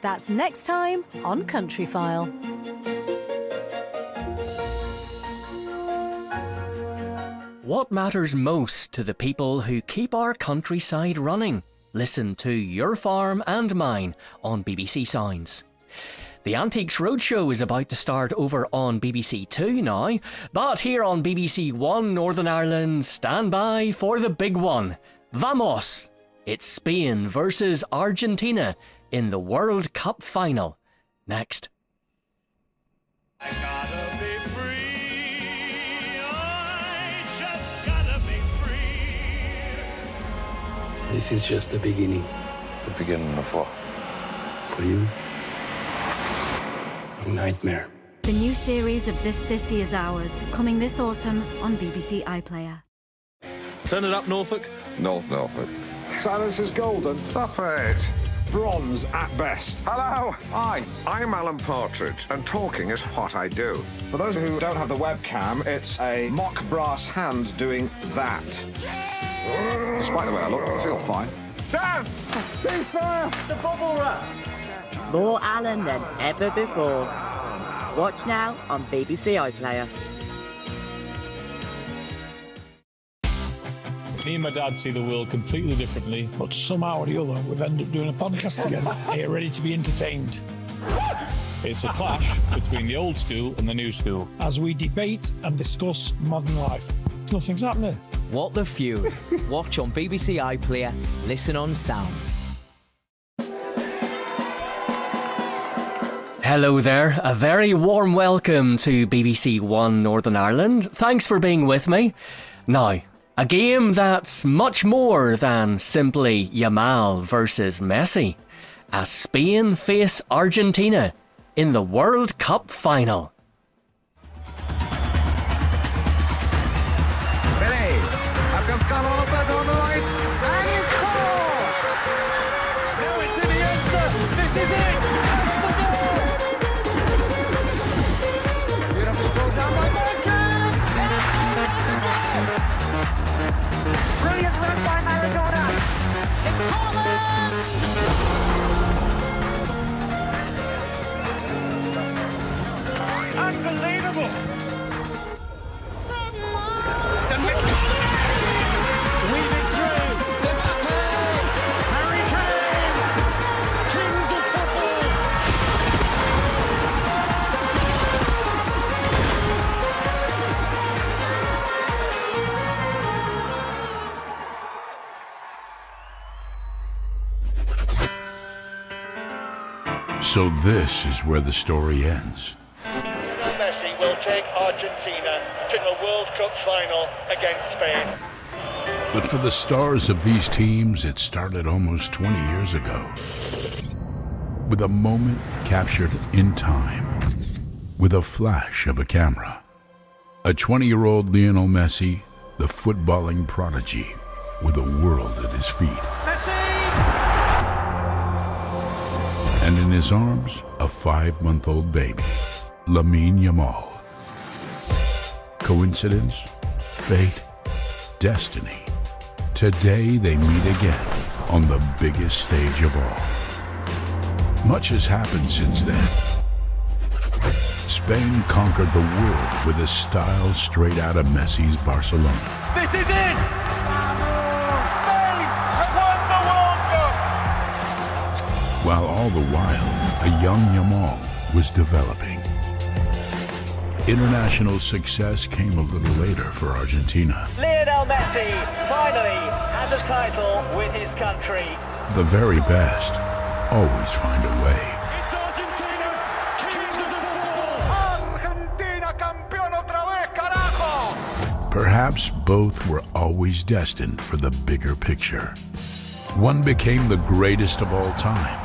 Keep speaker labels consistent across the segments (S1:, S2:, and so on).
S1: That's next time on Country File.
S2: What matters most to the people who keep our countryside running? Listen to Your Farm and Mine on BBC Sounds. The Antiques Roadshow is about to start over on BBC Two now, but here on BBC One Northern Ireland, stand by for the big one. Vamos! It's Spain versus Argentina in the World Cup final. Next.
S3: I gotta be free. I just gotta be free.
S4: This is just the beginning.
S5: The beginning of what?
S4: For you, a nightmare.
S6: The new series of This City Is Ours, coming this autumn on BBC iPlayer.
S7: Turn it up, Norfolk.
S5: North Norfolk.
S8: Silence is golden. Stop it. Bronze at best.
S9: Hello. Hi. I'm Alan Partridge, and talking is what I do. For those who don't have the webcam, it's a mock brass hand doing that. Despite the way I look, I feel fine. Dan! Ceasefire!
S8: The bubble wrap!
S10: More Alan than ever before. Watch now on BBC iPlayer.
S7: Me and my dad see the world completely differently.
S11: But somehow or the other, we've ended up doing a podcast together. Here, ready to be entertained.
S7: It's a clash between the old school and the new school.
S11: As we debate and discuss modern life. Nothing's happening.
S12: What the feud? Watch on BBC iPlayer. Listen on Sounds.
S2: Hello there, a very warm welcome to BBC One Northern Ireland. Thanks for being with me. Now, a game that's much more than simply Yamal versus Messi, as Spain face Argentina in the World Cup final.
S9: Billy, I've got Lopez on the right, and you score!
S3: Now it's Iniesta. This is it.
S9: Beautiful throw down by Bergkamp!
S3: Brilliant run by Maradona. It's Haaland. Unbelievable. Weaving through. Harry Kane. Kings of football.
S13: So this is where the story ends.
S3: Messi will take Argentina to the World Cup final against Spain.
S13: But for the stars of these teams, it started almost 20 years ago. With a moment captured in time. With a flash of a camera. A 20-year-old Lionel Messi, the footballing prodigy, with the world at his feet. And in his arms, a 5-month-old baby, Lamine Yamal. Coincidence? Fate? Destiny? Today they meet again on the biggest stage of all. Much has happened since then. Spain conquered the world with a style straight out of Messi's Barcelona.
S3: This is it! Spain have won the World Cup!
S13: While all the while, a young Yamal was developing. International success came a little later for Argentina.
S3: Lionel Messi finally has a title with his country.
S13: The very best always find a way.
S3: It's Argentina, kings of football!
S9: Argentina campeón otra vez, carajo!
S13: Perhaps both were always destined for the bigger picture. One became the greatest of all time.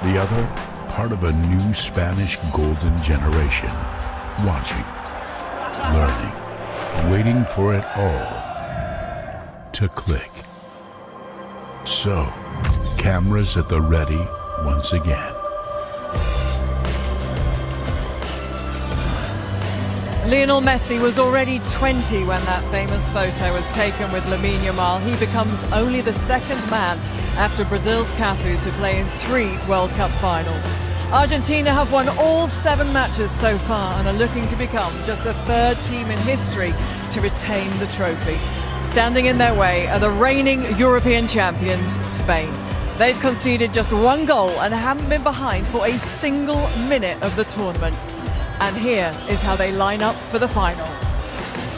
S13: The other, part of a new Spanish golden generation. Watching, learning, waiting for it all to click. So, cameras at the ready once again.
S14: Lionel Messi was already 20 when that famous photo was taken with Lamine Yamal. He becomes only the second man after Brazil's Cafu to play in 3 World Cup finals. Argentina have won all 7 matches so far and are looking to become just the 3rd team in history to retain the trophy. Standing in their way are the reigning European champions, Spain. They've conceded just 1 goal and haven't been behind for a single minute of the tournament. And here is how they line up for the final.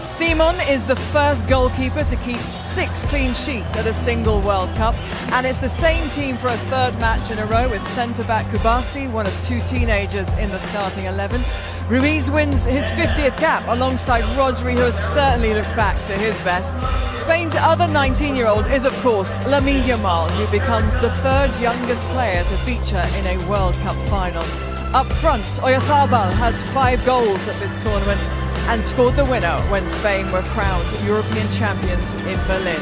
S14: Simon is the first goalkeeper to keep 6 clean sheets at a single World Cup, and it's the same team for a 3rd match in a row with centre-back Kubasi, one of 2 teenagers in the starting 11. Ruiz wins his 50th cap alongside Rodri, who has certainly looked back to his best. Spain's other 19-year-old is, of course, Lamine Yamal, who becomes the 3rd youngest player to feature in a World Cup final. Up front, Oyarzabal has 5 goals at this tournament and scored the winner when Spain were crowned European champions in Berlin.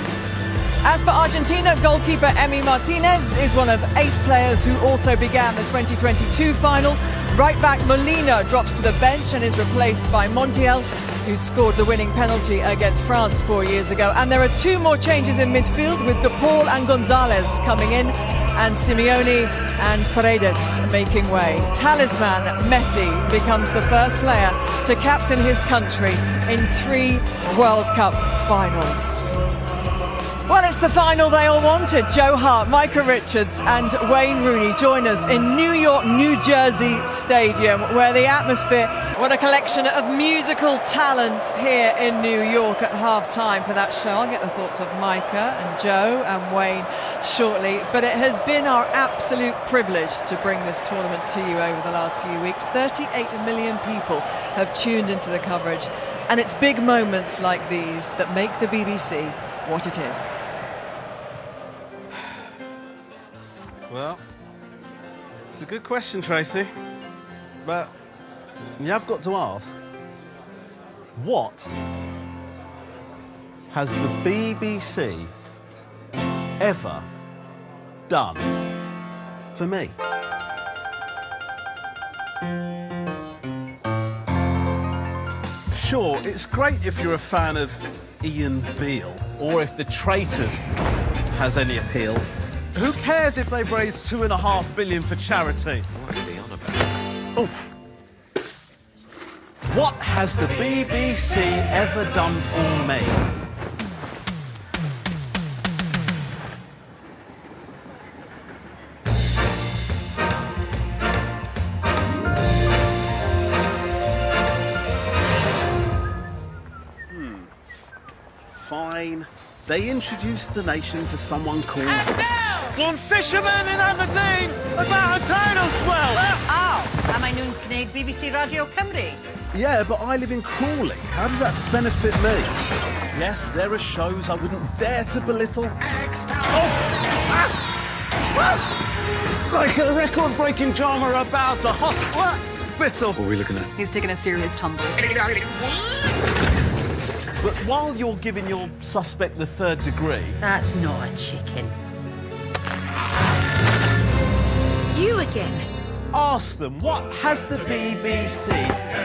S14: As for Argentina, goalkeeper Emi Martinez is one of 8 players who also began the 2022 final. Right back Molina drops to the bench and is replaced by Montiel, who scored the winning penalty against France 4 years ago. And there are 2 more changes in midfield, with De Paul and Gonzalez coming in, and Simeone and Paredes making way. Talisman Messi becomes the first player to captain his country in 3 World Cup finals. Well, it's the final they all wanted. Joe Hart, Micah Richards and Wayne Rooney join us in New York, New Jersey Stadium, where the atmosphere, what a collection of musical talent here in New York at half-time for that show. I'll get the thoughts of Micah and Joe and Wayne shortly, but it has been our absolute privilege to bring this tournament to you over the last few weeks. 38 million people have tuned into the coverage, and it's big moments like these that make the BBC what it is.
S15: Well, it's a good question, Tracy, but you have got to ask, what has the BBC ever done for me? Sure, it's great if you're a fan of Ian Beale, or if The Traitors has any appeal. Who cares if they've raised $2.5 billion for charity?
S16: What is he on about?
S15: Oh. What has the BBC ever done for me? Fine. They introduced the nation to someone called... One fisherman in Aberdeen about a tidal swell!
S17: Am I known Cneud BBC Radio Cymru?
S15: Yeah, but I live in Crawley. How does that benefit me? Yes, there are shows I wouldn't dare to belittle. Like a record-breaking drama about a hospital.
S4: What are we looking at?
S17: He's taken a serious tumble.
S15: But while you're giving your suspect the 3rd degree...
S17: That's not a chicken. You again.
S15: Ask them, what has the BBC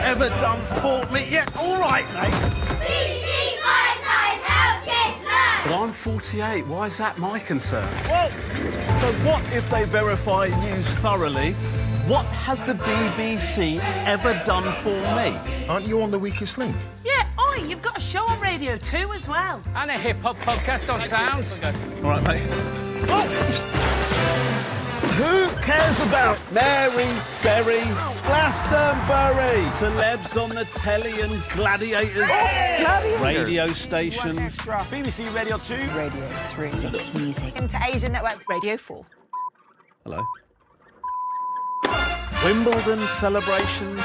S15: ever done for me? Yeah, all right, mate.
S18: BBC monitise how kids learn.
S15: But I'm 48. Why is that my concern? Well, so what if they verify news thoroughly? What has the BBC ever done for me?
S19: Aren't you on The Weakest Link?
S17: Yeah, you've got a show on Radio 2 as well.
S12: And a hip-hop podcast on Sounds.
S15: All right, mate. Who cares about Mary Berry, Glastonbury, celebs on the telly and gladiators, radio stations, BBC Radio 2,
S17: Radio 3,
S18: 6 Music,
S17: into Asian Network, Radio 4.
S15: Hello. Wimbledon celebrations,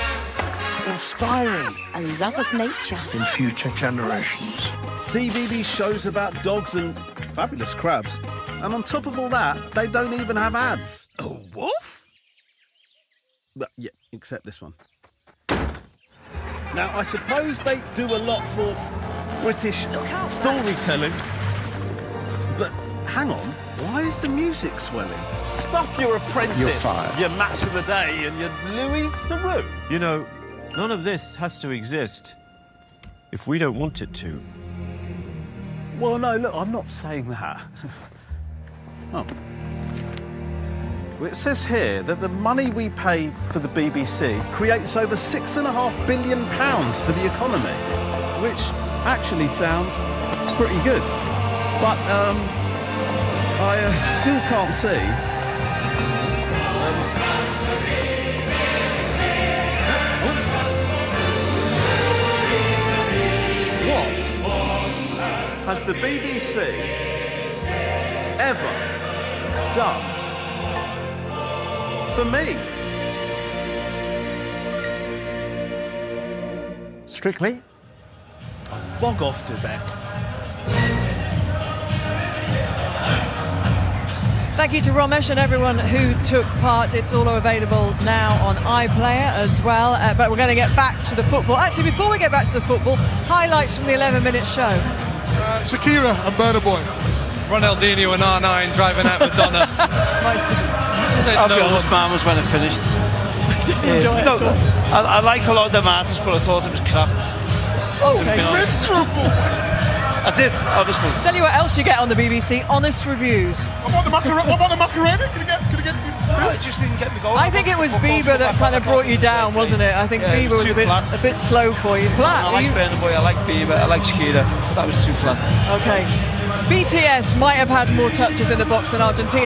S15: inspiring
S17: A love of nature.
S19: In future generations.
S15: CBB shows about dogs and fabulous crabs. And on top of all that, they don't even have ads.
S19: A wolf?
S15: But, yeah, except this one. Now, I suppose they do a lot for British storytelling. But hang on, why is the music swelling? Stuff your apprentice,
S19: You're fired.
S15: your match of the day, and your Louis Theroux.
S20: You know, none of this has to exist if we don't want it to.
S15: Well, no, look, I'm not saying that. Oh, It says here that the money we pay for the BBC creates over £6.5 billion for the economy, which actually sounds pretty good. But I still can't see. What has the BBC ever done for me?
S19: Strictly?
S15: Bog off, Dubek.
S14: Thank you to Romesh and everyone who took part. It's all available now on iPlayer as well. But we're going to get back to the football. Actually, before we get back to the football, highlights from the 11-minute show.
S16: Shakira and Burna Boy. Ronaldinho and R9 driving out Madonna.
S19: I'll be honest, man, was when it finished.
S14: Didn't enjoy it at all.
S19: I like a lot of them artists, but I thought it was crap.
S16: So miserable.
S19: That's it, honestly.
S14: Tell you what else you get on the BBC, honest reviews.
S16: What about the Macarena? Can you get to
S19: No, it just didn't get me going.
S14: I think it was Bieber that kind of brought you down, wasn't it? I think Bieber was a bit slow for you. Flat?
S19: I like Burna Boy, I like Bieber, I like Shakira. That was too flat.
S14: Okay. BTS might have had more touches in the box than Argentina.